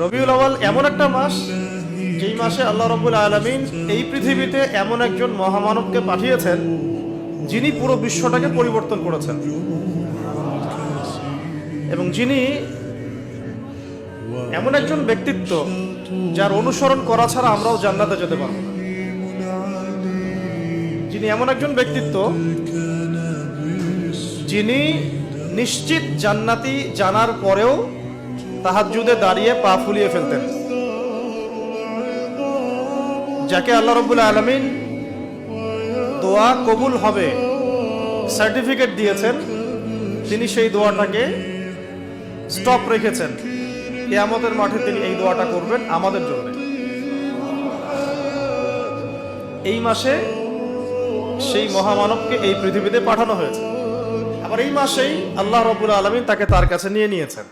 রবিউল আউয়াল এমন একটা মাস যেই মাসে আল্লাহ রাব্বুল আলামিন এই পৃথিবীতে এমন একজন মহামানবকে পাঠিয়েছেন যিনি পুরো বিশ্বটাকে পরিবর্তন করেছেন এবং যিনি এমন একজন ব্যক্তিত্ব যার অনুসরণ করা ছাড়া আমরাও জান্নাতে যেতে পারবো না। যিনি এমন একজন ব্যক্তিত্ব যিনি নিশ্চিত জান্নাতি জানার পরেও তাহাজ্জুদে দাঁড়িয়ে পা ফুলিয়ে ফেলতেন, যাকে আল্লাহ রাব্বুল আলামিন দোয়া কবুল হবে সার্টিফিকেট দিয়েছেন, তিনি সেই দোয়াটাকে স্টপ রেখেছেন। কিয়ামতের মাঠে তিনি এই দোয়াটা করবেন আমাদের জন্য। এই মাসে সেই মহামানবকে এই পৃথিবীতে পাঠানো হয়েছে, আবার এই মাসেই আল্লাহ রাব্বুল আলামিন তাকে তার কাছে নিয়ে নিয়েছেন।